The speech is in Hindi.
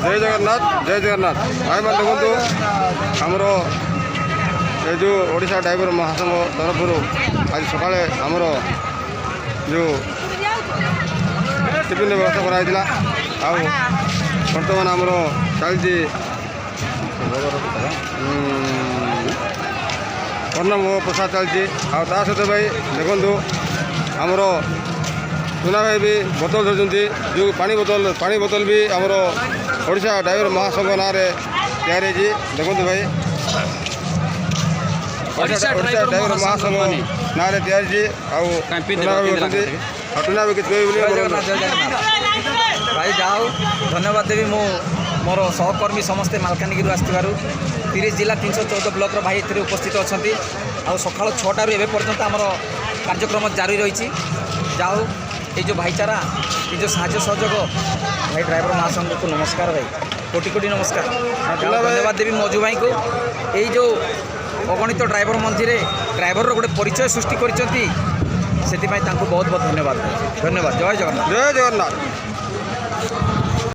जय जगन्नाथ जय जगन्नाथ भाई मान देखु आमर ये जो ओडिशा ड्राइवर महासंघ तरफ आज सकाଳେ आमर जो टिफिन व्यवस्था कराइला बर्तमान आमर चलती अन्नभोग प्रसाद चलती सहित भाई देखु आमर सुना भाई भी बोतल धरती जो पानी बोतल भी आमर ओडिशा ड्राइवर महासंघ ना तैयारी देखु भाई ओडिशा ड्राइवर महासंघ ना तैयारी टुना भी किसी भाई जाओ धन्यवाद देवी मो मोर सहकर्मी समस्ते मालकानगिरी आसवर 30 जिला 314 ब्लॉक भाई ए उपस्थित अच्छा सका 6टार एवं पर्यंत आम कार्यक्रम जारी रही जाओ ये जो भाईचारा ये जो साहय सहयोग भाई ड्राइवर महासंघ को नमस्कार भाई कोटि कोटि नमस्कार धन्यवाद देवी मजू भाई को यही जो अगणित ड्राइवर मध्य ड्राइवर गोटे परिचय सृष्टि कर बहुत बहुत धन्यवाद धन्यवाद जय जगन्नाथ जय जगन्नाथ।